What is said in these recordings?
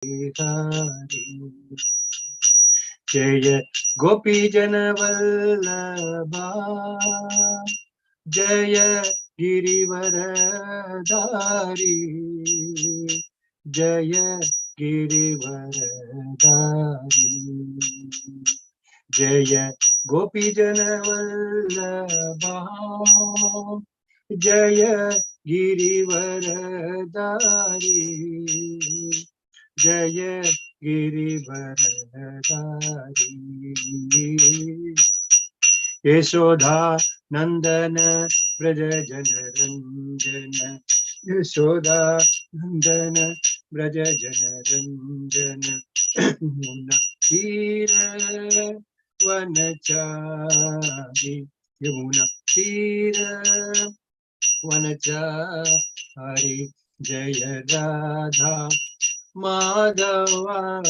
Hari. Jaya Gopi Janavallabha, Jaya Girivaradari, Jaya Girivaradari. Jaya Gopi Janavallabha, Jaya Girivaradari, Jaya Girivaradari. Yashoda Nandana Braja Janaranjana, Yashoda Nandana Braja Janaranjana, Yamuna Tira Vanachari, Yamuna Tira Vanachari, Jaya Radha Madhava,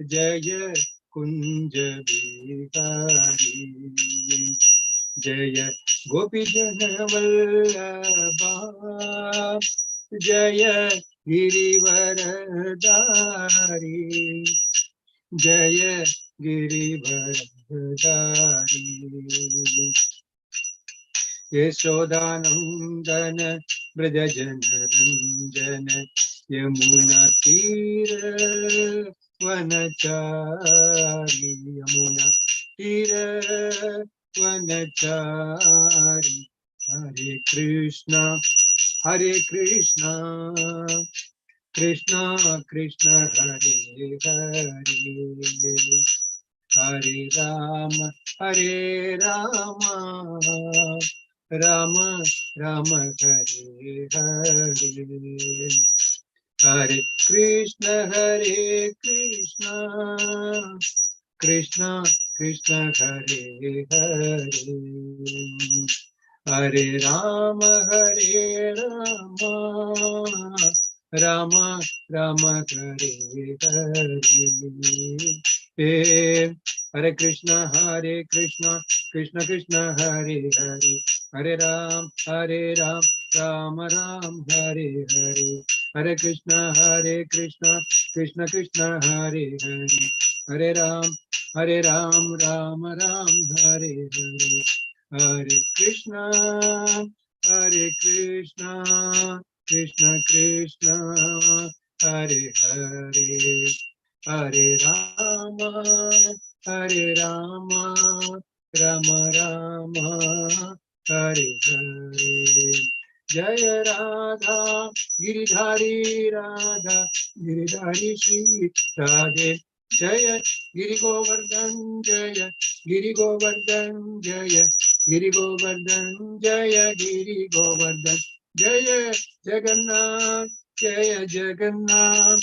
Jaya Kunja Vihari, Jaya Gopi Janavallabha, Jaya Girivaradari, Jaya Girivaradari. Yashodanandana Braja Janaranjana, Yamuna Tira Vanachari, Yamuna Tira Vanachari. Hare Krishna, Hare Krishna, Krishna Krishna, Hare Hare, Hare Rama, Hare Rama, Rama Rama, Hare Hare. Hare Krishna, Krishna Krishna, Hare Hare. Hare Rama, Rama Rama, Hare Hare. Hare Krishna, Krishna Krishna, Hare Hare. Hare Ram, Ram Ram, Hare Hare. Hare Krishna, Krishna Krishna, Hare Hare. Hare Ram, Ram Ram, Hare Hare. Hare Krishna, Krishna Krishna, Hare Hare. Hare Rama, Rama Rama, Hare Hare. Jaya Radha, Giridhari Radha, Giridhari Shri Radhe. Jaya Giri Govardhan, Jaya Giri Govardhan, Jaya Giri Govardhan, Jaya Giri Govardhan, Jaya Jagannath, Jaya Jagannath,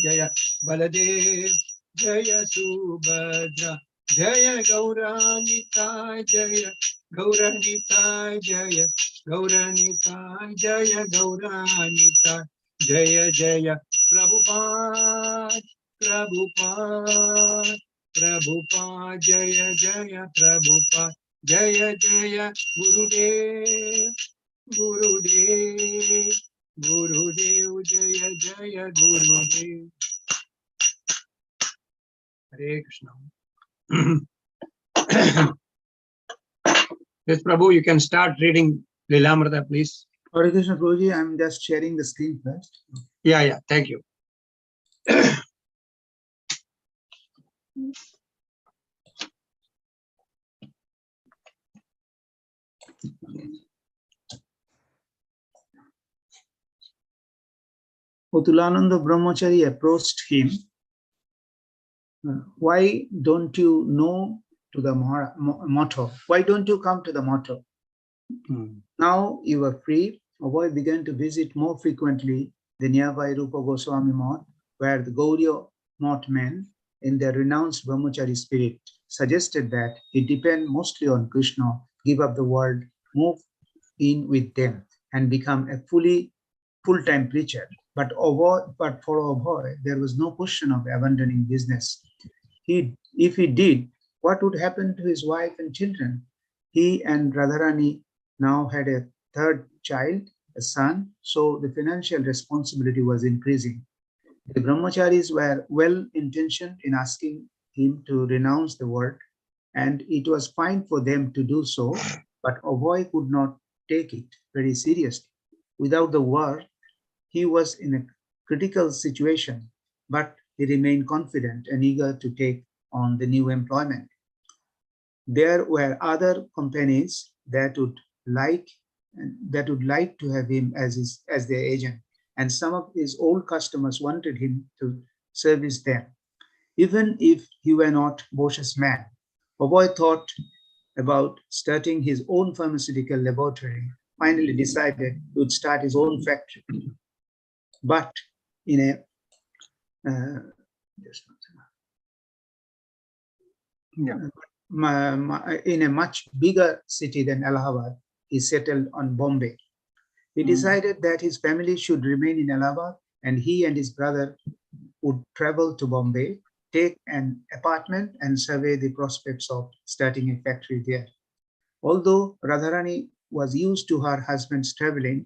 Jaya Baladev, Jaya Subhadra, Jaya Gauranitai, Jaya Gauranitai, Jaya Gauranitai, Jaya Gauranitai, Jaya Jaya Prabhupada, Prabhupada, Prabhupada, Jaya Jaya Prabhupada, Jaya Jaya Gurudev, Gurudev, Gurudev, Jaya Jaya Gurudev. Hare Krishna. Yes, Prabhu, you can start reading Lilamrita, please. Hare Krishna, Prabhuji, I'm just sharing the screen first. Yeah, thank you. Utulananda Brahmachari approached him. Why don't you know to the motto? Why don't you come to the motto? Now you are free. A boy began to visit more frequently the nearby Rupa Goswami Math, where the Gauriya Math men, in their renounced Brahmachari spirit, suggested that he depend mostly on Krishna, give up the world, move in with them, and become a full-time preacher. But for a boy, there was no question of abandoning business. If he did, what would happen to his wife and children? He and Radharani now had a third child, a son, so the financial responsibility was increasing. The brahmacharis were well intentioned in asking him to renounce the world, and it was fine for them to do so, but Avoy could not take it very seriously. Without the war, he was in a critical situation, but he remained confident and eager to take on the new employment. There were other companies like that would like to have him as their agent, and some of his old customers wanted him to service them. Even if he were not Bosch's man, Oboy thought about starting his own pharmaceutical laboratory, finally decided he would start his own factory. But in a in a much bigger city than Allahabad, he settled on Bombay. He decided that his family should remain in Allahabad and he and his brother would travel to Bombay, take an apartment and survey the prospects of starting a factory there. Although Radharani was used to her husband's traveling,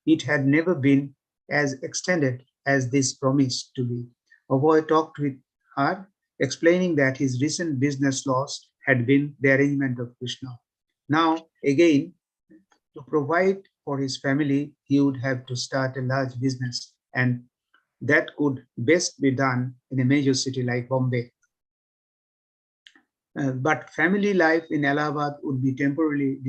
it had never been as extended as this promised to be. Avoy talked with her, explaining that his recent business loss had been the arrangement of Krishna. Now, again, to provide for his family, he would have to start a large business, and that could best be done in a major city like Bombay. But family life in Allahabad would be temporarily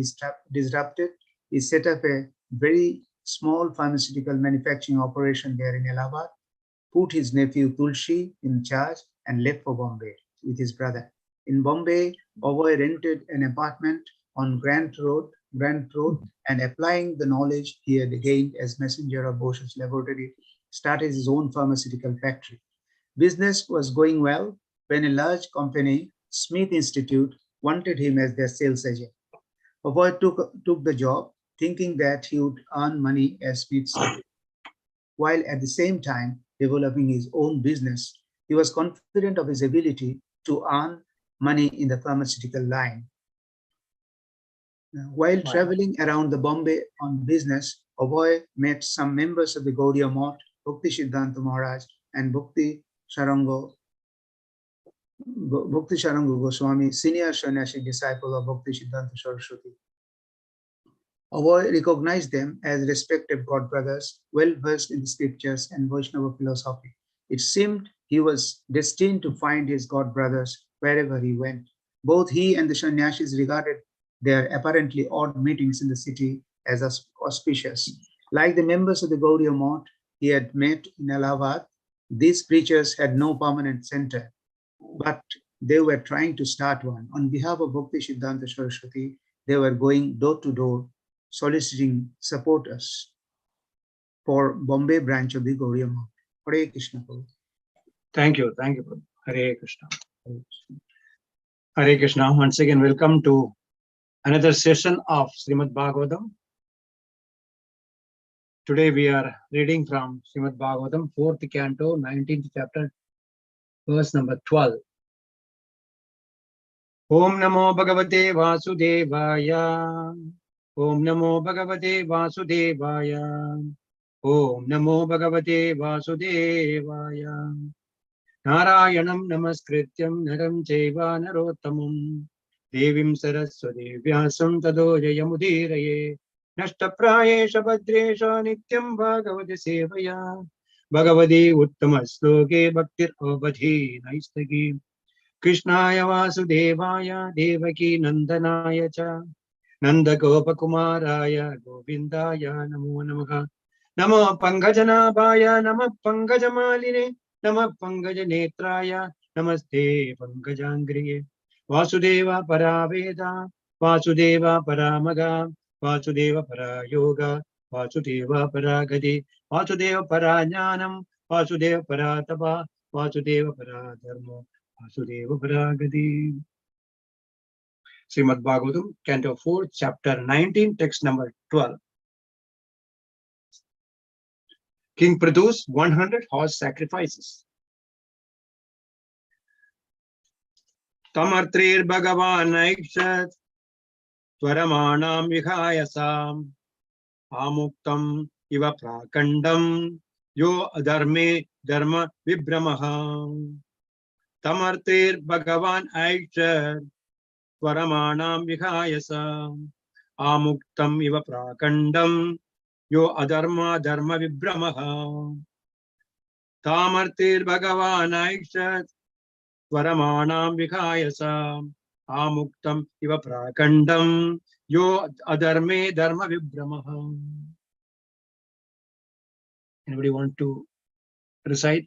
disrupted. He set up a very small pharmaceutical manufacturing operation there in Allahabad, put his nephew Tulshi in charge, and left for Bombay with his brother. In Bombay, Ovoy rented an apartment on Grant Road, and applying the knowledge he had gained as messenger of Bosch's laboratory, started his own pharmaceutical factory. Business was going well when a large company, Smith Institute, wanted him as their sales agent. Ovoy took the job, thinking that he would earn money as Smith's secretary, while at the same time developing his own business. He was confident of his ability to earn money in the pharmaceutical line. While traveling around the Bombay on business, Ovoy met some members of the Gaudiya Math, Bhakti Siddhanta Maharaj, and Bhakti Sharango Goswami, senior sannyasi disciple of Bhakti Siddhanta Saraswati. Avoy recognized them as respected God brothers, well versed in the scriptures and Vaishnava philosophy. It seemed he was destined to find his God brothers wherever he went. Both he and the sannyasis regarded their apparently odd meetings in the city as auspicious. Like the members of the Gaudiya Math he had met in Allahabad, these preachers had no permanent center, but they were trying to start one. On behalf of Bhakti Siddhanta Saraswati, they were going door to door, soliciting supporters for Bombay branch of the Gaudiya Math. Hare Krishna. Thank you, Prabhu. Hare Krishna. Hare Krishna. Once again, welcome to another session of Srimad Bhagavatam. Today we are reading from Srimad Bhagavatam, 4th canto, 19th chapter, verse number 12. Om Namo Bhagavate Vasudevaya. Om Namo Bhagavate Vasudevaya. Om Namo Bhagavate Vasudevaya. Narayanam Namaskrityam Naram Chaiva Narottamam Devim Saraswati Vyasam Tado Jayamudiraye Nashtaprayesha Bhadresha Nityam Bhagavati Sevaya Bhagavati Uttama Sloke Bhaktir Avadhi Naistagi Krishnaya Vasudevaya Devaki Nandanaya Cha Nanda Gopakumaraya Govindaya Namo Namaha Namo Pangajanabhaya Namo Pangajamaline Namo Pangajanetraya Namaste Pangajangriye Vasudeva Paraveda Vasudeva Paramaga Vasudeva Parayoga Vasudeva Paragati Vasudeva Paranyanam Vasudeva Paratapa Vasudeva Paradharma Vasudeva Paragati. Srimad Bhagavatam, Canto 4, Chapter 19, Text number 12. King produced 100 horse sacrifices. Tamartrir Bhagavan Aikshat Twaramanam Vihayasam Amuktam Iva Prakandam Yo Adharme dharma vibramaha. Tamartir Bhagavan Aishar Svaramanam Vihayasa Amuktam Iva Prakandam Yo Adharma Dharma Vibramaha. Tamartir Bhagavan Aishar Svaramanam Vihayasa Amuktam Iva Prakandam Yo Adharme Dharma Vibramaha. Anybody want to recite?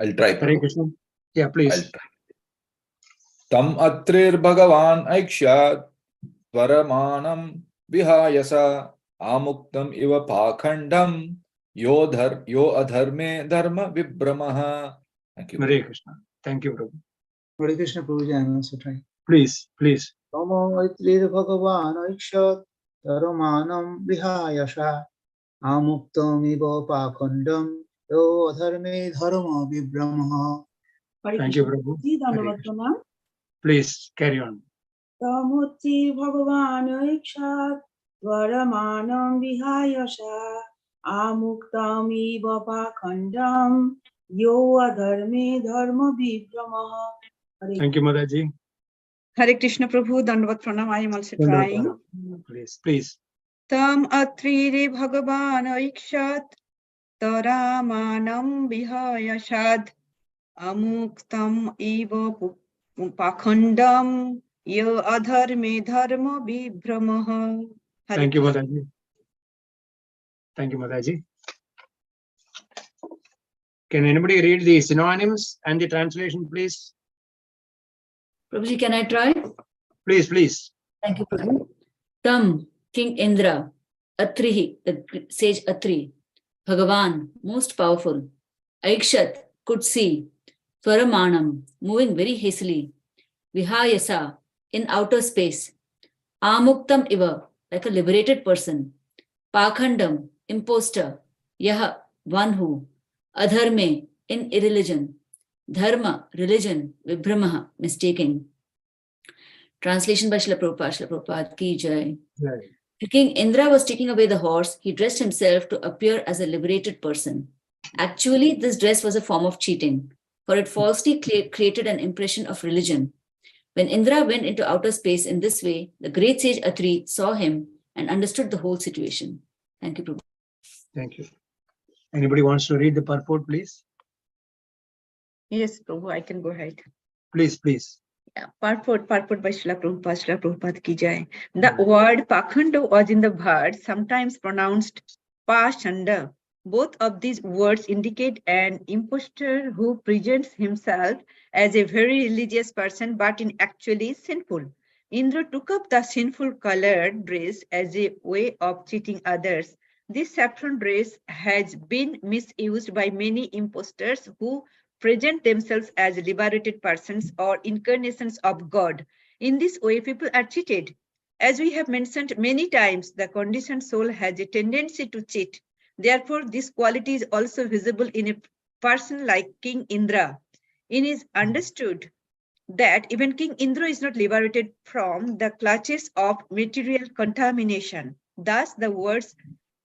I'll try. Hare Krishna. Yeah, please. Tam atrir Bhagavan Aikshat Svaramanam Vihayasa Amuktam Iva Pakhandam Yo Adharme Dharma Vibramaha. Thank you. Hare Krishna. Thank you, Prabhu. Hare Krishna Prabhuji, I am also trying. Please, please. Namo Aitrir Bhagavan Aikshat Dharmanam Vihayasa Amuktam Iva Pakhandam Yo Adharme Dharma Vibramaha. Thank you, Prabhu. Please carry on. Tamoti Bhagavan Aikshat Varamanam Vihayasa Amuktam Iva Pakhandam Yo Adharme Dharma Vibramaha. Thank you, Mataji. Hare Krishna Prabhu, Dandavat Pranam. I am also trying. Please, please. Tam Atriri Bhagavan Aikshat Taramanam Vihayasad Amuktam Iva Pakhandam Yo Adharme Dharma Vibramaha. Thank you, Mataji. Thank you, Mataji. Can anybody read the synonyms and the translation, please? Prabhuji, can I try? Please, please. Thank you, Prabhu. Tam, King Indra, Atrihi, the sage Atri, Bhagavan, most powerful, Aikshat, could see, Swaramanam, moving very hastily, Vihayasa, in outer space, Amuktam Iva, like a liberated person, Pakhandam, imposter, Yaha, one who, Adharme, in irreligion, Dharma, religion, Vibhramaha, mistaking. Translation by Srila Prabhupada ki jai. Right. King Indra was taking away the horse. He dressed himself to appear as a liberated person. Actually, this dress was a form of cheating, for it falsely created an impression of religion. When Indra went into outer space in this way, the great sage Atri saw him and understood the whole situation. Thank you, Prabhu. Thank you. Anybody wants to read the purport, please? Yes, Prabhu, I can go ahead. Please, please. Yeah, purport by Srila Prabhupada ki jai. The word Pakhanda was in the verb, sometimes pronounced Pashanda. Both of these words indicate an impostor who presents himself as a very religious person, but in actually sinful. Indra took up the sinful colored dress as a way of cheating others. This saffron dress has been misused by many impostors who present themselves as liberated persons or incarnations of God. In this way, people are cheated. As we have mentioned many times, the conditioned soul has a tendency to cheat. Therefore, this quality is also visible in a person like King Indra. It is understood that even King Indra is not liberated from the clutches of material contamination. Thus, the words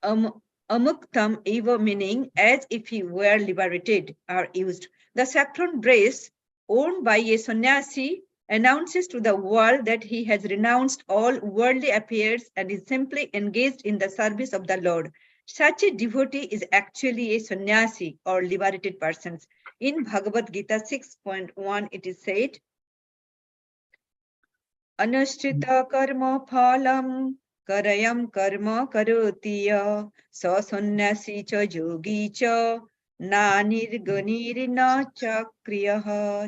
Amuktam Eva, meaning as if he were liberated, are used. The saffron dress worn by a sannyasi announces to the world that he has renounced all worldly affairs and is simply engaged in the service of the Lord. Such a devotee is actually a sannyasi or liberated person. In Bhagavad Gita 6.1, it is said, Anashchita karma phalam karayam karma karotiya sa sannyasi cha yogi cha nanirganirina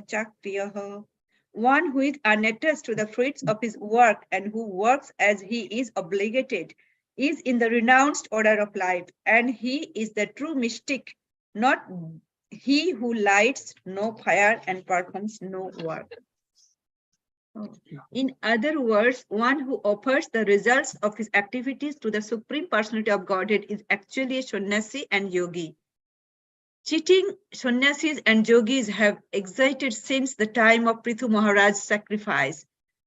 chakriyaha. One who is unattached to the fruits of his work and who works as he is obligated is in the renounced order of life, and he is the true mystic, not he who lights no fire and performs no work. In other words, one who offers the results of his activities to the Supreme Personality of Godhead is actually a sannyasi and yogi. Cheating sannyasis and yogis have existed since the time of Prithu Maharaj's sacrifice.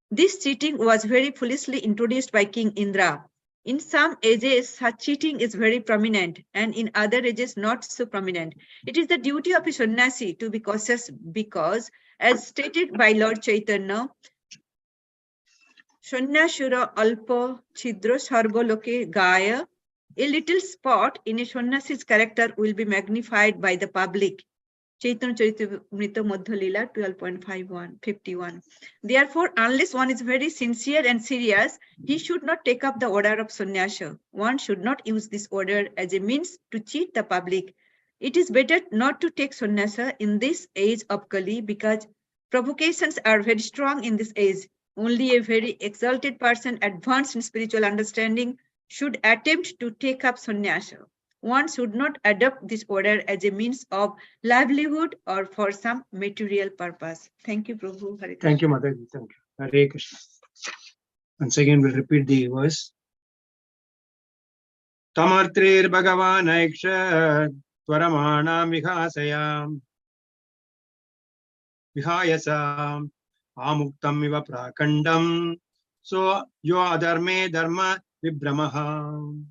This cheating was very foolishly introduced by King Indra. In some ages, such cheating is very prominent, and in other ages, not so prominent. It is the duty of a sannyasi to be cautious because, as stated by Lord Chaitanya, Sannyasyura alpa chidra sarvaloke gaya, a little spot in a sannyasi's character will be magnified by the public. Chaitanya Charitamrita Madhya Leela 12.51. Therefore, unless one is very sincere and serious, he should not take up the order of sannyasa. One should not use this order as a means to cheat the public. It is better not to take sannyasa in this age of Kali because provocations are very strong in this age. Only a very exalted person advanced in spiritual understanding should attempt to take up sannyasa. One should not adopt this order as a means of livelihood or for some material purpose. Thank you, Prabhu. Hare Thank you, Krishna. Mataji. Thank you. Hare Krishna. Once again, we'll repeat the verse. Tamartrir Bhagavan Aikshat Tvaramana Vihasayam Vihayasam Amuktam Iva Prakandam So Yo Adharme Dharma Vibhramaha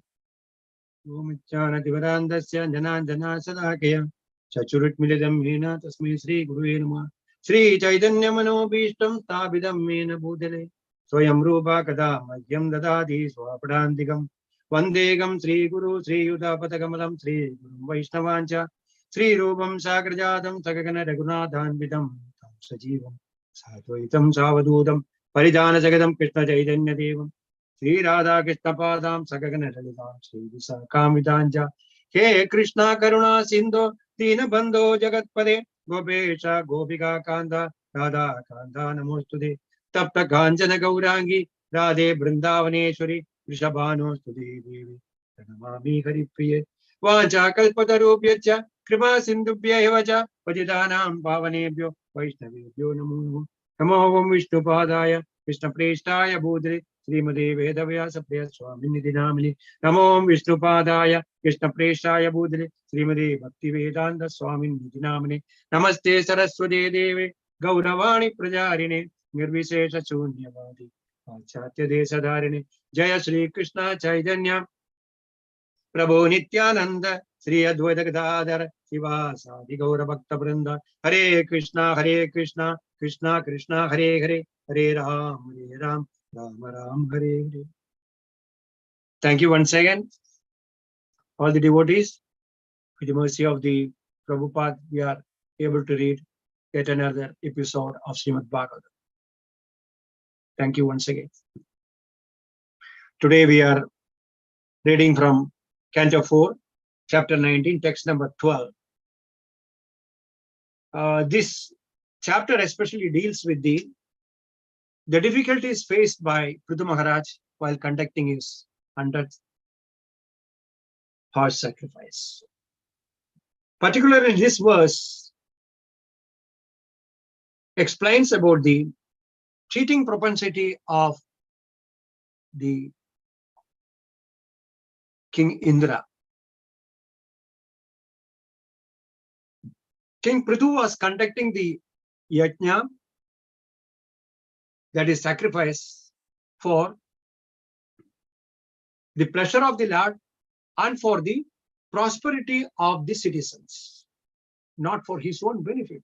Omichanati Varandasya Janandana Sadakaya Chachurit Milidam Hina Tasmai Sri Guru Namaha Sri Chaitanya Mano Bhishtam Tabidam Mena Bhudale Swayam Rupa Kada Madhyam Dadadi Swapadantikam Vandegam Sri Guru Sri Yuda Patagamalam Sri Guru Vaishnavancha Sri Rupam Sagrajatam Sagagana Raghunathan Vidam Sajivam Sadvaitam Savadudam Paridhana Jagadam Krishna Chaitanya Devam Sri Radha Krishna Padam Sagagana Lalitam Sri Visakhamitanja He Krishna Karuna Sindhu Dina Bandho Jagatpade Gopesha Gopika Kanda Radha Kanda Namostude Tapta Kanjana Gaurangi Radhe Brindavaneshwari Vrishabhano Studi Devi Pranamami Haripriye Vacha Kalpatarubhyacha Kripa Sindhubhya Evacha Patidanam Pavanebhyo Vaishnavebhyo Namo Namo Om Vishnu Padaya Krishna Preshtaya Budre Srimade Vedavyasa Priya Swamini Dinamini Namo Om Vishnu Padaya Krishna Preshtaya Budre Srimade Bhakti Vedanta Swamini Dinamini Namaste Saraswati Deve Gauravani Prajarine Nirvishesha Shunyavadi Pachatya Desadharine Jaya Sri Krishna Chaitanya Prabhu Nityananda Sri Advaita Gadadhar Sivasadi Gaura Bhakta Vrinda Hare Krishna Krishna Krishna Hare Hare Hare Ram Ram Ram Hare Hare. Thank you once again, all the devotees. With the mercy of the Prabhupada, we are able to read yet another episode of Srimad Bhagavatam. Thank you once again. Today we are reading from Canto 4, Chapter 19, text number 12. This chapter especially deals with the difficulties faced by Prithu Maharaj while conducting his 100th horse sacrifice. Particularly in this verse, explains about the cheating propensity of the King Indra. King Prithu was conducting the yajna, that is sacrifice, for the pleasure of the Lord and for the prosperity of the citizens, not for his own benefit.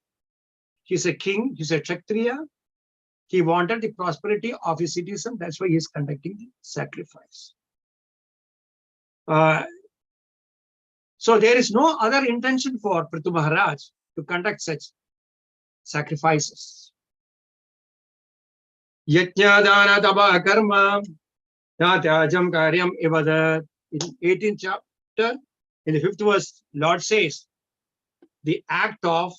He's a king, he's a Kshatriya. He wanted the prosperity of his citizens. That's why he's conducting the sacrifice. So there is no other intention for Prithu Maharaj to conduct such sacrifices. Yajna dana taba karma natyajam karyam evadat. In 18th chapter, in the 5th verse, Lord says, the act of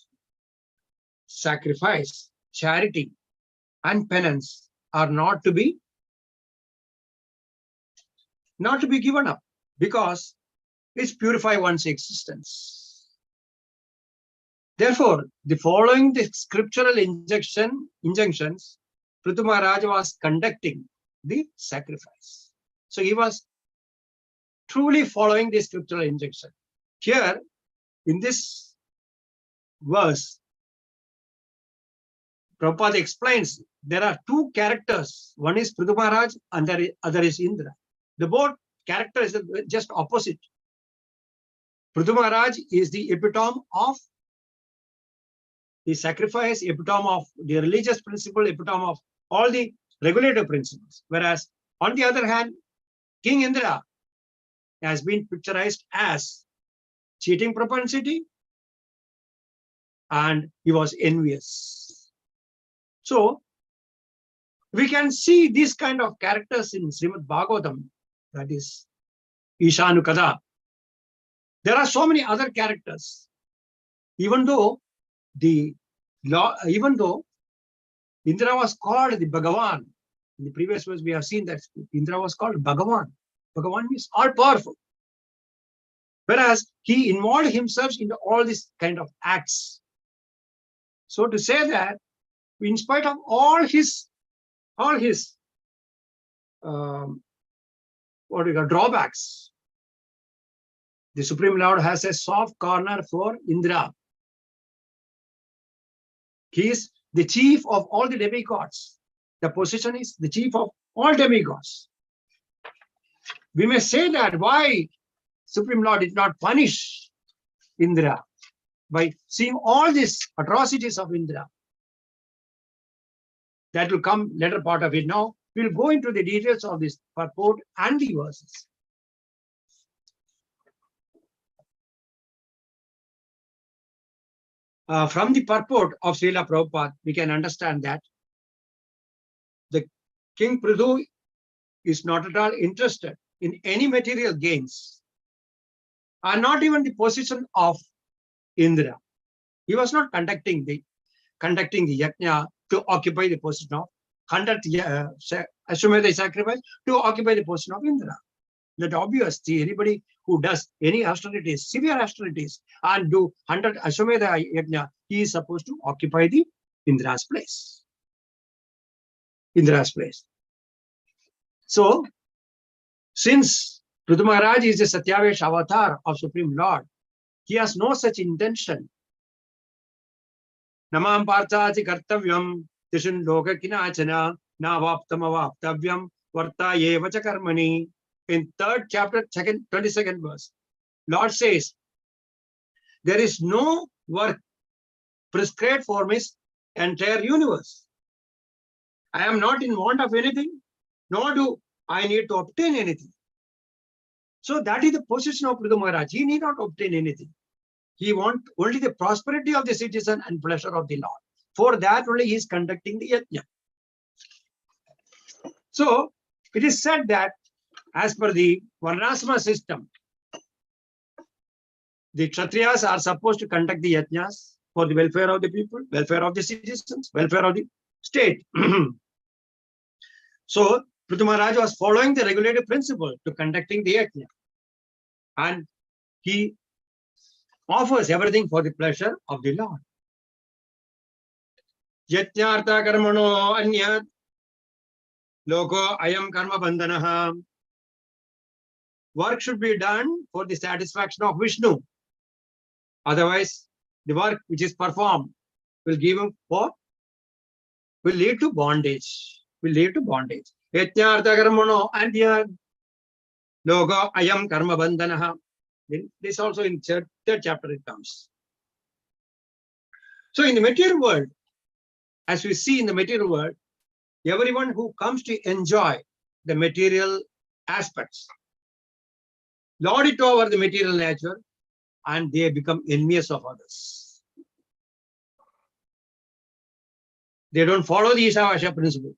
sacrifice, charity, and penance are not to be given up, because it's purify one's existence. Therefore, the following the scriptural injunctions, Prithu Maharaj was conducting the sacrifice. So he was truly following the scriptural injunction. Here, in this verse, Prabhupada explains there are two characters. One is Prithu Maharaj and the other is Indra. The both character is just opposite. Prithu Maharaj is the epitome of the sacrifice, epitome of the religious principle, epitome of all the regulative principles. Whereas, on the other hand, King Indra has been picturized as cheating propensity, and he was envious. So, we can see these kind of characters in Srimad Bhagavatam, that is Ishanukada. There are so many other characters. Even though Indra was called the Bhagavan, in the previous verse we have seen that Indra was called Bhagavan. Bhagavan means all powerful. Whereas he involved himself into all these kind of acts. So to say that, in spite of all his drawbacks, the Supreme Lord has a soft corner for Indra. He is the chief of all the demigods. The position is the chief of all demigods. We may say that why Supreme Lord did not punish Indra by seeing all these atrocities of Indra. That will come later part of it. Now we'll go into the details of this purport and the verses. From the purport of Srila Prabhupada, we can understand that the King Prithu is not at all interested in any material gains, and not even the position of Indra. He was not conducting the yajna to occupy the position of Ashwamedha sacrifice to occupy the position of Indra. That obviously anybody who does any austerities, severe austerities, and do 100 Ashwamedha yajna, he is supposed to occupy the Indra's place. So, since Prithu Maharaj is the Satyavesh avatar of Supreme Lord, he has no such intention. Namam parthati kartavyam tishin loka kinachana na vaptam avaptavyam varta yevacha karmani. In 3rd chapter, 22nd verse, Lord says, there is no work prescribed for this entire universe. I am not in want of anything, nor do I need to obtain anything. So that is the position of Prithu Maharaj. He need not obtain anything. He wants only the prosperity of the citizen and pleasure of the Lord. For that only he is conducting the yajna. So it is said that as per the Varnasrama system, the Kshatriyas are supposed to conduct the yajnas for the welfare of the people, welfare of the citizens, welfare of the state. So Prithu Maharaj was following the regulative principle to conducting the yajna. And he offers everything for the pleasure of the Lord. Yajnartha karmano anyat loko ayam karma bandhanaha. Work should be done for the satisfaction of Vishnu. Otherwise, the work which is performed will lead to bondage. Yajnartha karmano anyat loko ayam karma bandhanaha. This also in 3rd chapter it comes. So in the material world, as we see in the material world, everyone who comes to enjoy the material aspects lord it over the material nature, and they become envious of others. They don't follow the Ishavasya principle,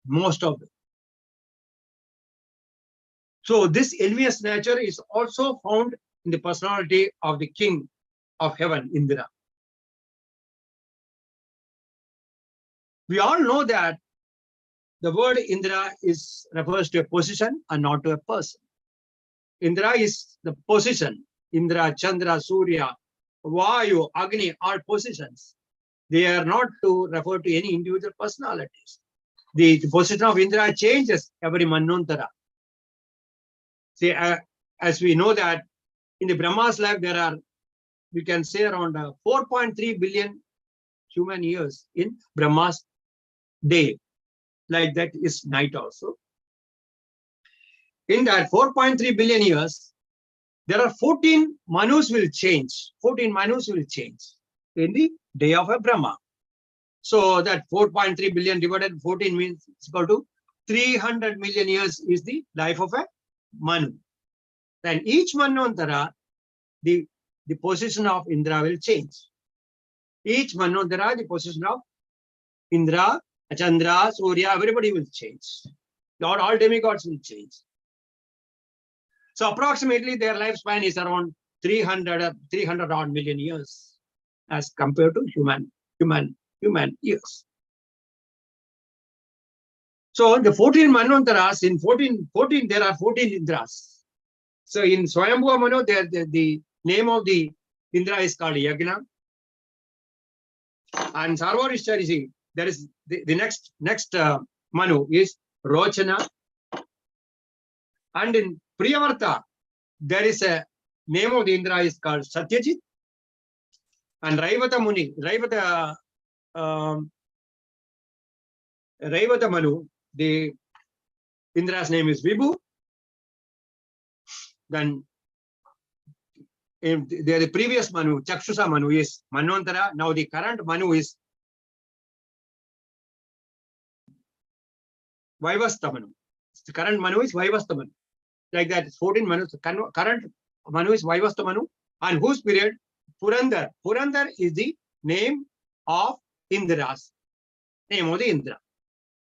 most of them. So this envious nature is also found in the personality of the king of heaven, Indra. We all know that the word Indra refers to a position and not to a person. Indra is the position. Indra, Chandra, Surya, Vayu, Agni are positions. They are not to refer to any individual personalities. The position of Indra changes every Manvantara. See, as we know that in the Brahma's life, there are, we can say, around 4.3 billion human years in Brahma's day. Like that is night also. in that 4.3 billion years, there are 14 Manus will change. 14 Manus will change in the day of a Brahma. So that 4.3 billion divided 14 means it's equal to 300 million years is the life of a Manu. Then each Manvantara, the position of Indra will change. Each Manvantara, the position of Indra, Chandra, Surya, everybody will change. All demigods will change. So approximately their lifespan is around 300 odd million years as compared to human years. So the 14 Manvantaras, in 14 there are 14 Indras. So in Swayambhuva Manu, the name of the Indra is called Yagna. And Sarvarishta, there is the next Manu is Rochana. And in Priyavarta, there is a name of the Indra is called Satyajit. And Raivata Manu, the Indra's name is Vibhu. Then the previous Manu, Chakshusa Manu, is Manvantara. Now the current Manu is Vaivastha Manu. The current Manu is Vaivastha Manu. Like that, 14 Manus. Current Manu is Vaivastha Manu. And whose period? Purandar. Purandar is the name of Indra's. Name of the Indra.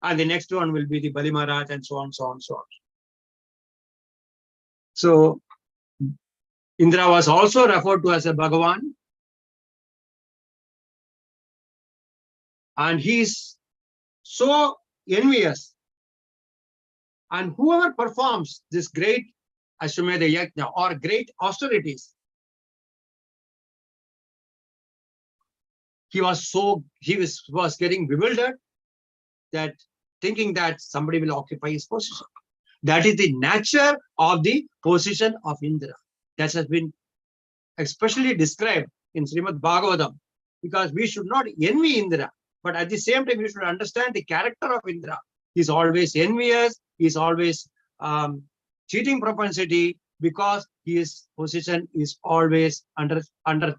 And the next one will be the Bali Maharaj and so on, so on, so on. So Indra was also referred to as a Bhagavan. And he is so envious. And whoever performs this great Ashwamedha Yajna or great austerities, he was getting bewildered, that thinking that somebody will occupy his position. That is the nature of the position of Indra. That has been especially described in Srimad Bhagavatam, because we should not envy Indra, but at the same time we should understand the character of Indra. He's always envious, he's always cheating propensity, because his position is always under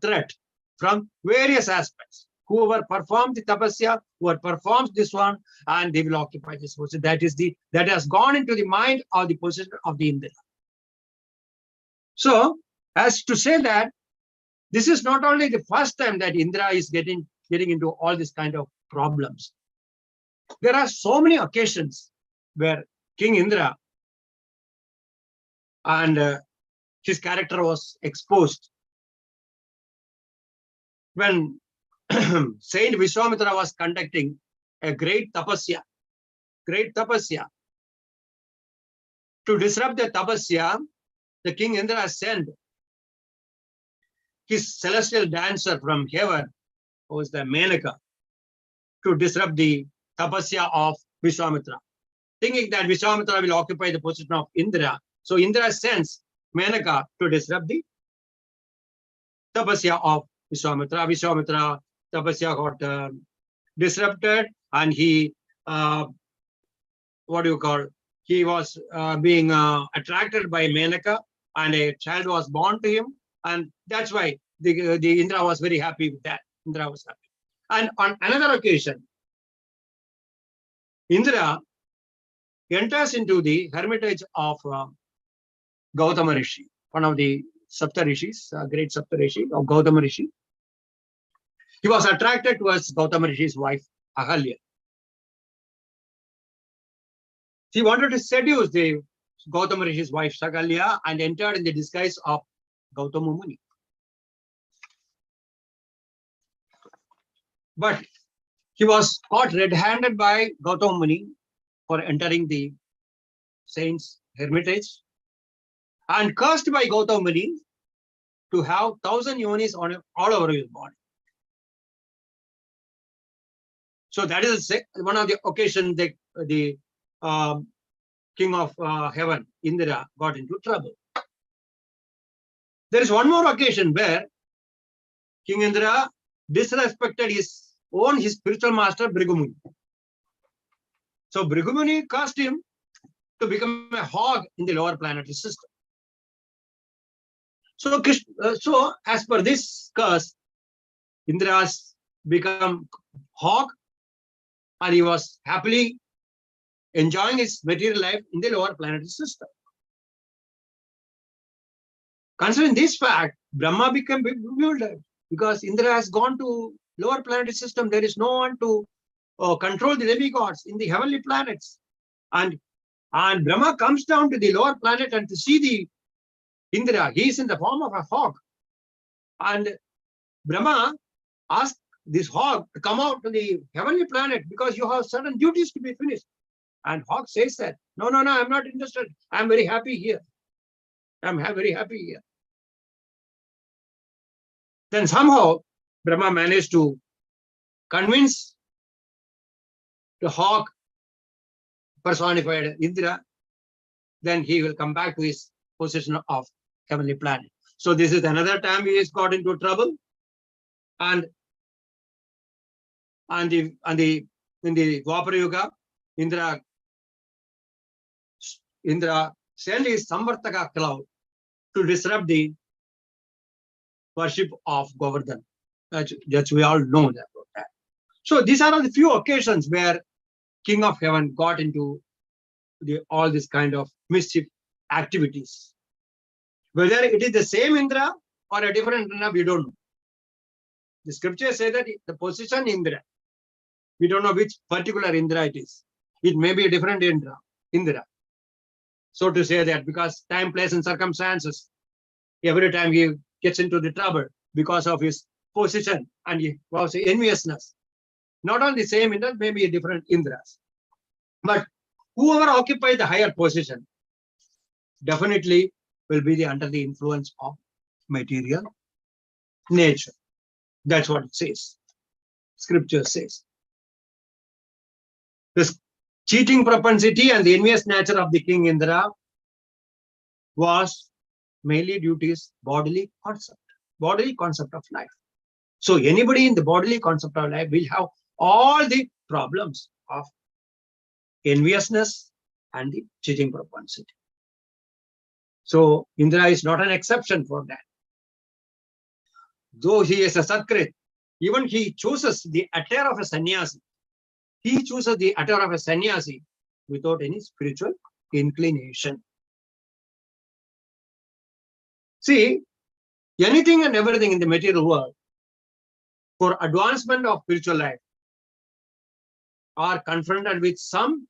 threat from various aspects. Whoever performs the tapasya, whoever performs this one, and they will occupy this position. That has gone into the mind of the position of the Indra. So, as to say that this is not only the first time that Indra is getting into all this kind of problems. There are so many occasions where King Indra and his character was exposed. When Saint Vishwamitra was conducting a great tapasya. To disrupt the tapasya, the King Indra sent his celestial dancer from heaven, who was the Menaka, to disrupt the tapasya of Vishwamitra, thinking that Vishwamitra will occupy the position of Indra. So Indra sends Menaka to disrupt the tapasya of Vishwamitra. Vishwamitra tapasya got disrupted, and he, he was being attracted by Menaka, and a child was born to him, and that's why the Indra was very happy with that. Indra was happy. And on another occasion, Indra enters into the hermitage of Gautama Rishi, one of the Sapta Rishis, great Sapta Rishi of Gautama Rishi. He was attracted towards Gautama Rishi's wife, Ahalya. He wanted to seduce the Gautama Rishi's wife, Sagalya, and entered in the disguise of Gautama Muni. But he was caught red-handed by Gautama Muni for entering the saint's hermitage, and cursed by Gautama Muni to have 1,000 yonis all over his body. So that is one of the occasions that the king of heaven, Indra, got into trouble. There is one more occasion where King Indra disrespected his spiritual master, Bhrigumuni. So Bhrigumuni cursed him to become a hog in the lower planetary system. So, so as per this curse, Indra has become hog, and he was happily enjoying his material life in the lower planetary system. Considering this fact, Brahma became bewildered because Indra has gone to lower planetary system. There is no one to control the demigods in the heavenly planets. And Brahma comes down to the lower planet and to see the Indra. He is in the form of a hog. And Brahma asked this hog to come out to the heavenly planet because you have certain duties to be finished. And hog says that, no, I'm not interested. I'm very happy here. I'm very happy here. Then somehow Brahma managed to convince the hog personified Indra, then he will come back to his position of heavenly planet. So this is another time he has got into trouble. And in the Dwapara Yuga, Indra sent his Samvartaka cloud to disrupt the worship of Govardhan. That we all know about that. So these are the few occasions where King of Heaven got into all this kind of mischief activities. Whether it is the same Indra or a different Indra, we don't know. The scriptures say that the position Indra, we don't know which particular Indra it is. It may be a different Indra. So to say that, because time, place, and circumstances, every time he gets into the trouble because of his position and he was enviousness. Not only the same Indra, maybe a different Indras. But whoever occupies the higher position definitely will be under the influence of material nature. That's what it says. Scripture says. This cheating propensity and the envious nature of the king Indra was mainly due to his bodily concept of life. So anybody in the bodily concept of life will have all the problems of enviousness and the cheating propensity. So Indra is not an exception for that. Though he is a Satkrit, even he chooses the attire of a sannyasi. He chooses the attire of a sannyasi without any spiritual inclination. See, anything and everything in the material world for advancement of spiritual life are confronted with some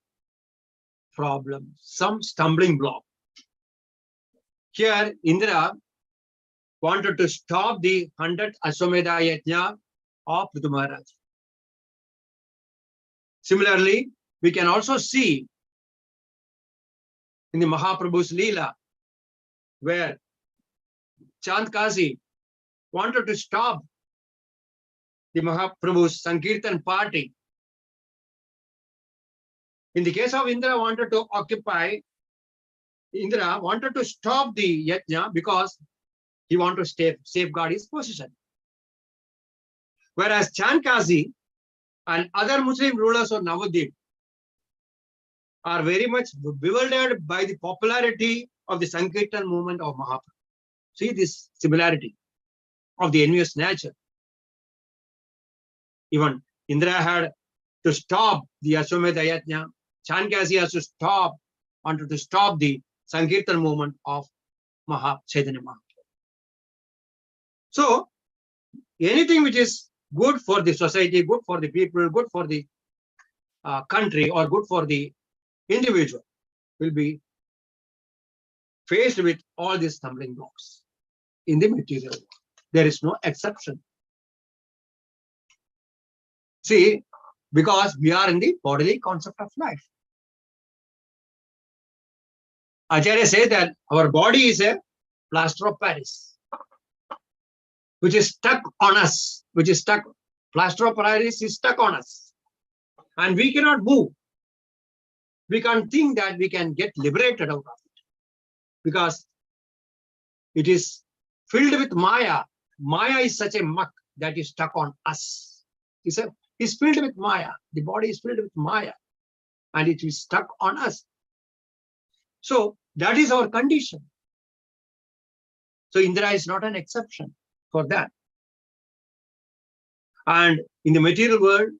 problem, some stumbling block. Here, Indra wanted to stop the 100th Ashwamedha Yajna of Prithu Maharaj. Similarly, we can also see in the Mahaprabhu's Leela, where Chand Kazi wanted to stop the Mahaprabhu's Sankirtan party. In the case of Indra, wanted to stop the yajna because he wanted to safeguard his position. Whereas Chand Kazi and other Muslim rulers of Navadvip are very much bewildered by the popularity of the Sankirtan movement of Mahaprabhu. See this similarity of the envious nature. Even Indra had to stop the Ashwamedha Yajna. Chand Kazi has wanted to stop the Sankirtan movement of Chaitanya Mahaprabhu. So, anything which is good for the society, good for the people, good for the country, or good for the individual will be faced with all these stumbling blocks in the material world. There is no exception. See, because we are in the bodily concept of life. Acharya says that our body is a plaster of Paris, which is stuck on us, plaster of Paris is stuck on us. And we cannot move. We can't think that we can get liberated out of it because it is filled with Maya. Maya is such a muck that is stuck on us. It's filled with Maya. The body is filled with Maya and it is stuck on us. So that is our condition. So Indra is not an exception for that. And in the material world,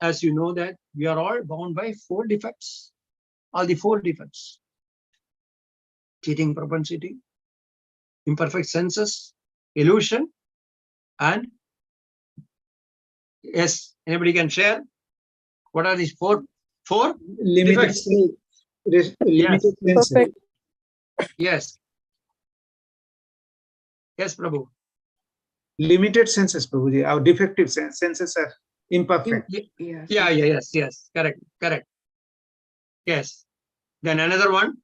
as you know that we are all bound by 4 defects, all the 4 defects: cheating propensity, imperfect senses, illusion, and yes, anybody can share? What are these 4 Limited, defects? limited senses. Perfect. Yes. Yes, Prabhu. Limited senses, Prabhuji. Our defective senses are imperfect. Yes. Correct. Yes. Then another one.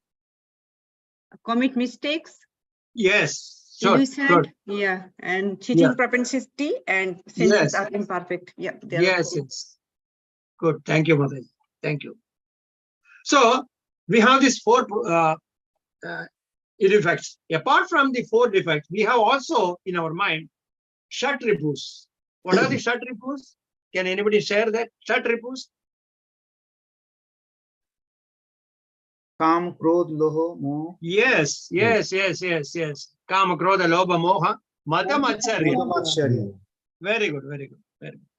Commit mistakes, Yes. Sure. illusion, Good. yeah, and cheating Yeah. propensity and senses Yes. are imperfect. Yeah. they are Yes. okay. Yes. Good. Thank you, Mother. Thank you. So we have these 4 defects. Apart from the 4 defects, we have also in our mind Shat Ripus. What are the Shat Ripus? Can anybody share that? Shat Ripus? Kam, Krodh, Loho, Moh. Yes. Kama, Krodha, Lobha, Moha, Mata, Matsarya. Madhamacharya. Very good.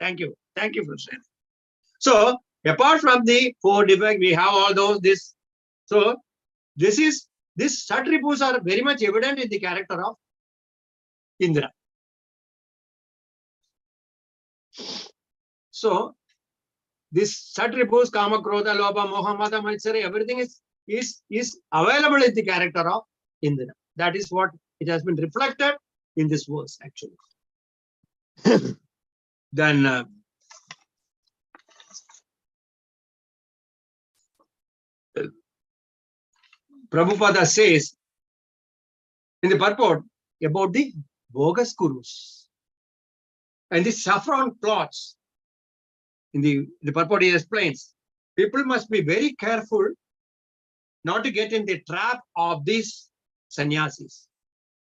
Thank you for sharing. So apart from the 4 defects, we have all this. So these Satripus are very much evident in the character of Indra. So this Satripus, Kama, Krodha, Lobha, Moha, Mata, Matsarya, everything is available in the character of Indra. That is what it has been reflected in this verse actually. Then Prabhupada says in the purport about the bogus gurus and the saffron cloths. In the purport, he explains, people must be very careful not to get in the trap of these sannyasis,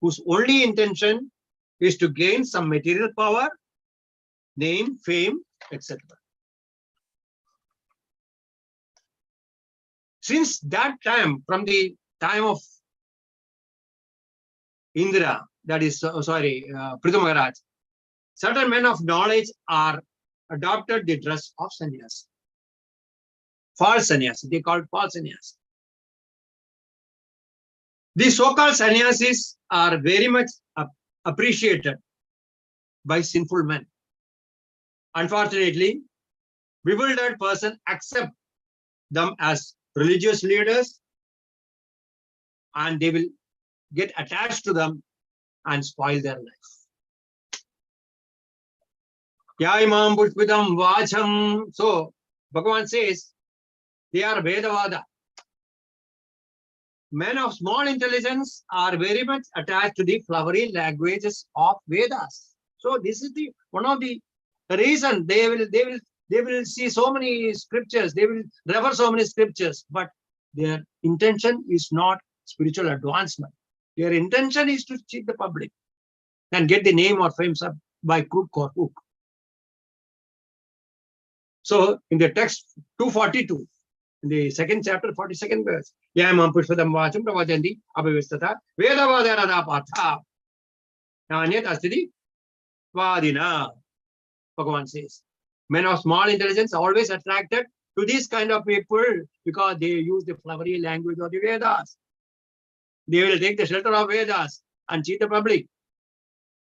whose only intention is to gain some material power, name, fame, etc. Since that time, from the time of Indra, that is, Prithu Maharaj, certain men of knowledge are adopted the dress of sannyas. False sannyas, they call it false sannyas. These so-called sannyasis are very much appreciated by sinful men. Unfortunately, bewildered person accept them as religious leaders and they will get attached to them and spoil their life. Yaimam Pushpitam Vacham. So Bhagavan says they are Vedavada. Men of small intelligence are very much attached to the flowery languages of Vedas. So this is one of the reason they will see so many scriptures, they will refer so many scriptures, but their intention is not spiritual advancement. Their intention is to cheat the public and get the name or fame by crook or hook. So in the text 242, in the 2nd chapter, 42nd verse, Yamam Pushpadam Vacham Pravajanti Abhavistata Vedavadharada Patha Nanyat Astidi Vadina. Bhagavan says, men of small intelligence are always attracted to these kind of people because they use the flowery language of the Vedas. They will take the shelter of Vedas and cheat the public.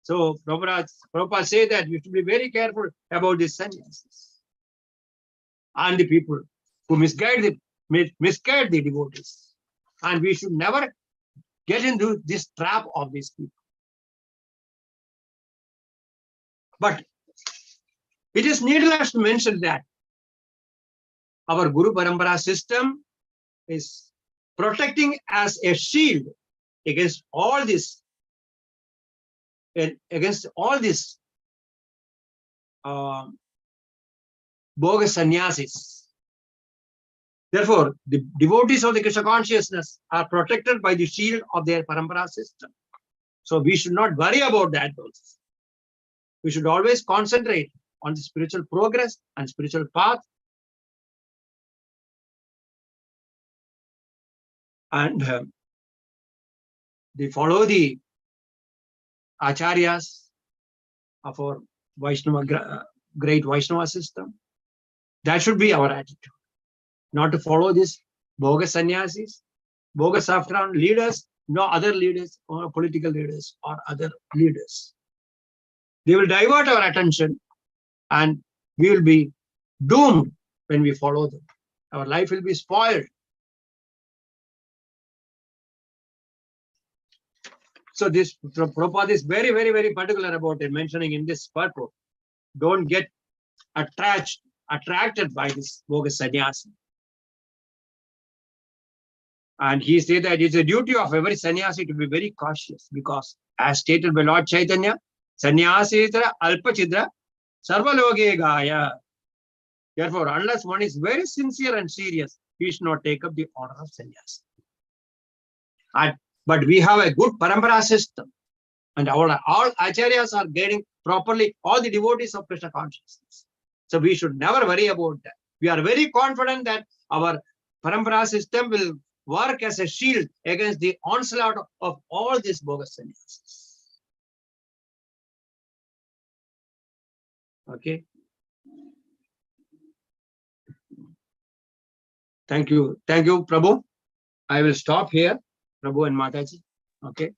So Prabhupada say that you should be very careful about these sannyasis and the people who misguide the devotees. And we should never get into this trap of these people. But it is needless to mention that our Guru Parampara system is protecting as a shield against all this, bogus sannyasis. Therefore, the devotees of the Krishna consciousness are protected by the shield of their Parampara system. So we should not worry about that also. We should always concentrate on the spiritual progress and spiritual path. And they follow the acharyas of our Vaishnava, great Vaishnava system. That should be our attitude. Not to follow this bogus sannyasis, bogus after all leaders, no other leaders or political leaders or other leaders. They will divert our attention and we will be doomed when we follow them. Our life will be spoiled. So this Prabhupada is very, very, very particular about it, mentioning in this purport. Don't get attracted by this bogus sannyasi. And he said that it's a duty of every sannyasi to be very cautious, because as stated by Lord Chaitanya, sannyasitra alpachidra sarvaloge gaya. Therefore, unless one is very sincere and serious, he should not take up the order of sannyasi. But we have a good parampara system, and all acharyas are getting properly all the devotees of Krishna consciousness. So we should never worry about that. We are very confident that our parampara system will work as a shield against the onslaught of all these bogus sannyasis. Okay. Thank you, Prabhu. I will stop here, Prabhu and Mataji. Okay.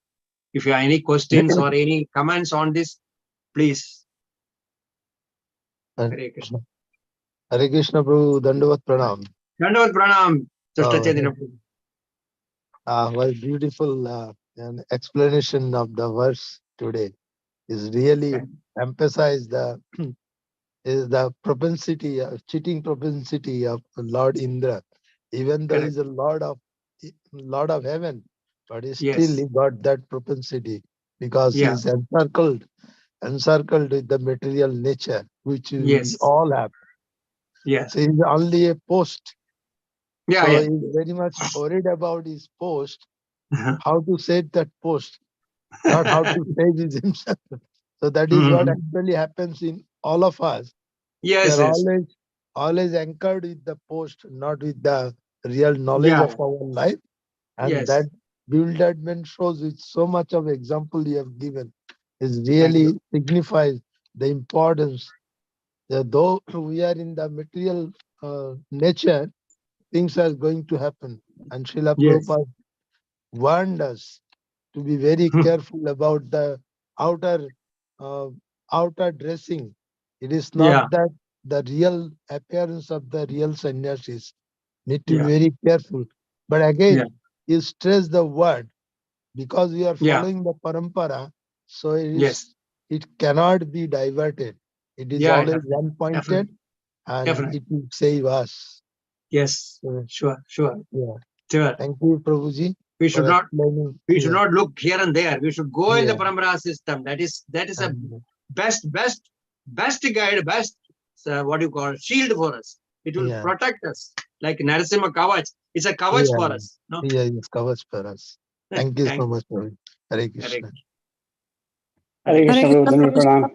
If you have any questions or any comments on this, please. Hare Krishna. Hare Krishna, Prabhu. Dandavat Pranam. Dandavat Pranam. Was beautiful an explanation of the verse today. Is really emphasize the is the propensity, cheating propensity of Lord Indra. Even though he's a Lord of heaven, but still he got that propensity because he's encircled with the material nature, which we all have. Yes. So he's only a post. Yeah, so he's very much worried about his post, how to save that post, not how to save himself. So that is what actually happens in all of us. Yes, we are always anchored with the post, not with the real knowledge of our life. And that bewilderment shows with so much of example you have given is really signifies the importance that though we are in the material nature, things are going to happen. And Srila Prabhupada warned us to be very careful about the outer dressing. It is not that the real appearance of the real sannyasis. Need to be very careful. But again, you stress the word because we are following the parampara, so it cannot be diverted. It is always one-pointed and it will save us. Yes, sure. Thank you, Prabhuji. We should not look here and there. We should go in the parampara system. That is a best guide, shield for us. It will protect us. Like Narasimha Kavach. It's a Kavach for us. No? Yeah, it's Kavach for us. Thank you so much, Prabhu. Hare Krishna. Hare Krishna, Prabhu.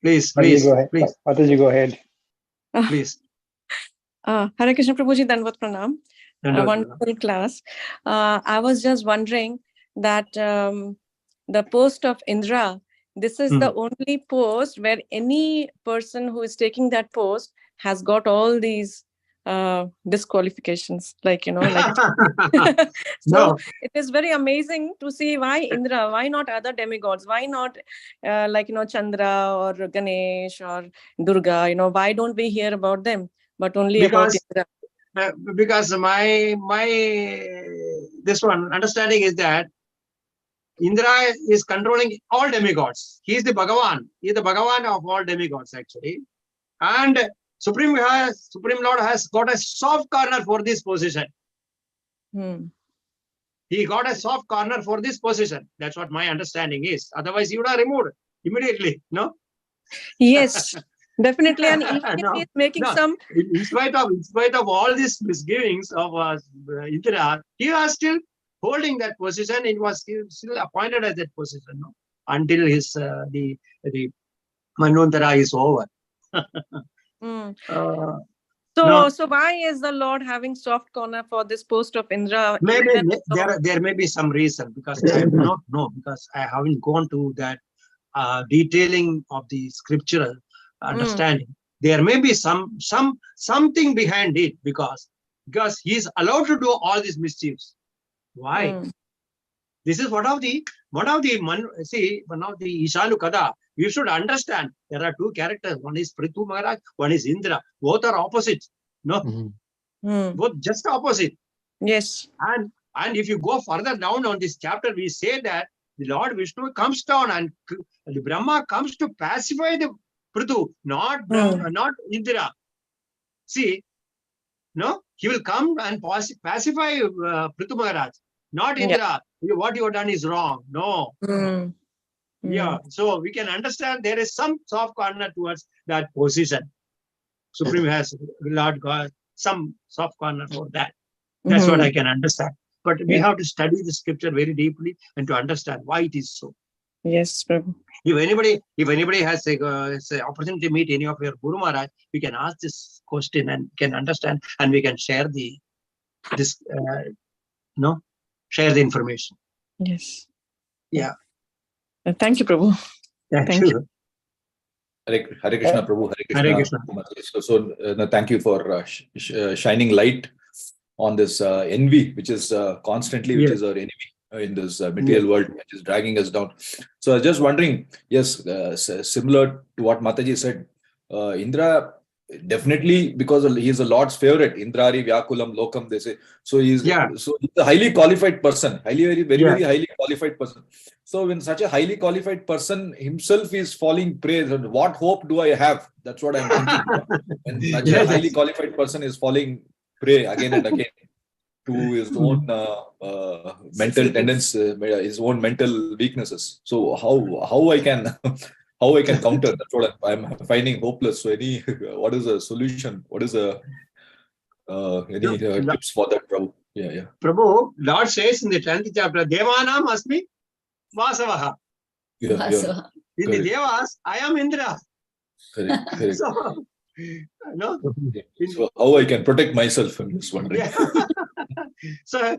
Please. Mataji, go ahead. Please. Hare Krishna, Prabhuji, Dandavat Pranam. A wonderful class. I was just wondering that the post of Indra, this is the only post where any person who is taking that post has got all these disqualifications, so it is very amazing to see why Indra, why not other demigods, why not Chandra or Ganesh or Durga, why don't we hear about them but only about Indra? Because my this one understanding is that Indra is controlling all demigods. He is the Bhagavan. He is the Bhagavan of all demigods actually. And Supreme Lord has got a soft corner for this position. He got a soft corner for this position. That's what my understanding is. Otherwise, he would have removed immediately. No? Yes, definitely. And even if he's making some... In spite of all these misgivings of Indra, he was still holding that position. It was still appointed as that position, no? Until his the Manvantara is over. So, No. so why is the Lord having soft corner for this post of Indra? Maybe even there may be some reason, because I do not know, because I haven't gone to that detailing of the scriptural understanding. There may be something behind it, because he is allowed to do all these mischiefs. Why? This is one of the Ishalu Kada. You should understand there are two characters. One is Prithu Maharaj, one is Indra. Both are opposite. No, both just opposite. Yes. And if you go further down on this chapter, we say that the Lord Vishnu comes down and the Brahma comes to pacify the Prithu, not Brahma, not Indra. See, no, he will come and pacify Prithu Maharaj, not Indra. What you have done is wrong. No. Yeah. So we can understand there is some soft corner towards that position. Supreme has, Lord God, some soft corner for that. That's what I can understand. But we have to study the scripture very deeply and to understand why it is so. Yes, Prabhu. If anybody has an opportunity to meet any of your Guru Maharaj, we can ask this question and can understand, and we can share share the information. Yes. Yeah. Thank you, Prabhu. Thank you. Hare Krishna, Prabhu. Hare Krishna. So, thank you for shining light on this envy, which is constantly, which is our enemy in this material world, which is dragging us down. So I was just wondering, yes, similar to what Mataji said, Indra, definitely, because he is the Lord's favorite, Indrari Vyakulam Lokam, they say. So he's a highly qualified person, very highly qualified person. So when such a highly qualified person himself is falling prey, what hope do I have? That's what I'm thinking. When such a highly qualified person is falling prey again and again to his own mental tendencies, his own mental weaknesses. So how I can counter? That's what I'm finding hopeless. So what is the solution? What is any tips for that, Prabhu? Yeah. Prabhu, Lord says in the 10th chapter, Devanam asmi Vasavaha. Vasavaha. In the Devas, I am Indra. Correct. So how I can protect myself? I'm just wondering. So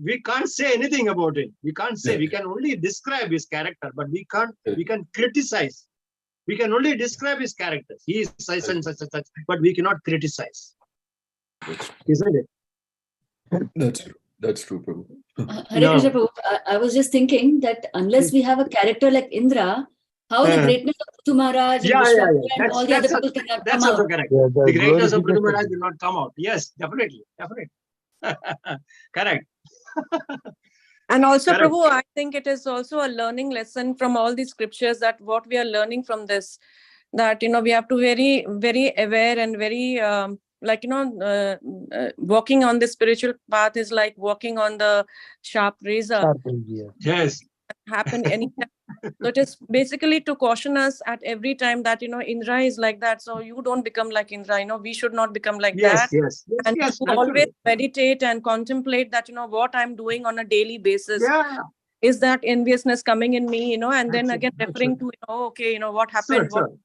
we can't say anything about it. We can't say. We can only describe his character, but we can't. We can criticize. We can only describe his character. He is such and such, but we cannot criticize. Isn't it? That's true, Prabhu. Hare Krishna, Prabhu. I was just thinking that unless we have a character like Indra, how the greatness of Prithu Maharaj and Vishwamitra and all the other people cannot come That's also out. correct. The greatness of Prithu Maharaj will not come out. Yes, definitely. Correct. And also, Correct. Prabhu, I think it is also a learning lesson from all these scriptures, that what we are learning from this, that, we have to very, very aware and very, walking on the spiritual path is like walking on the sharp razor. Yes. Happen anytime. So it is basically to caution us at every time that, Indra is like that. So you don't become like Indra, we should not become like that. And to always meditate and contemplate that, what I'm doing on a daily basis. Is that enviousness coming in me, and then again referring to, what happened. So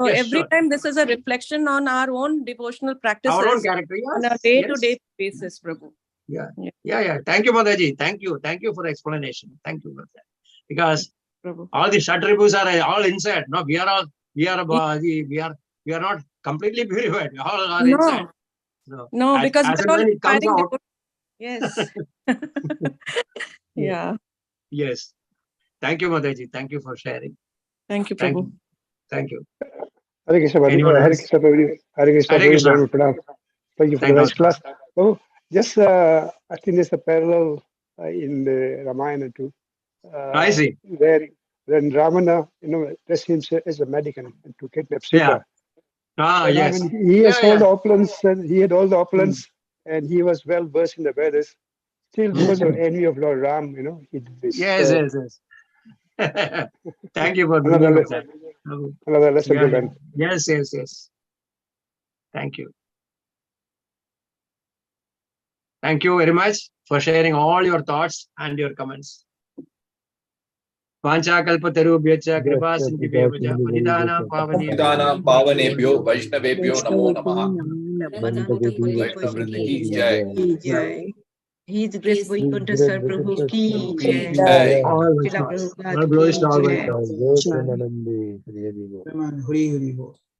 every time this is a reflection on our own devotional practices. Our own character, on a day-to-day basis, Prabhu. Yeah. Thank you, Mataji. Thank you for the explanation. Thank you for that. Because all the Shatribus are all inside. No, we are not completely purified. All are inside. No, because as and when it comes out. Yes. Yeah. Yes. Thank you, Mataji. Thank you for sharing. Thank you, Prabhu. Thank you. Hare Krishna, Prabhu. Hare Krishna, Prabhu. Thank you for the nice class. Oh, just I think there's a parallel in the Ramayana too. I see. Where when Ramana, dressed himself as a mendicant to kidnap Sita. Yes. He has all the opulence, and he had all the opulence, and he was well versed in the Vedas. Still, because of envy of Lord Ram, he did this. Yes. Thank you for bringing up that. Another lesson to learn. Yes. Thank you. Thank you very much for sharing all your thoughts and your comments. Vanchakalpatarubhyacha kripa sindhubhyo panidanam pavanebhyo Vaishnavebhyo namo namaha. Ananta Koti Vaikuntheswar Ki ki Jai. jai. His Grace Vaikuntheswar Prabhu ki Ki jai. jai. All Srila Vaishnavas. Prabhupada All glories ki to all jai. Vaishnavas. Jai Premanande, Hari Hari Bol. Brahman, Hari Hari Bol.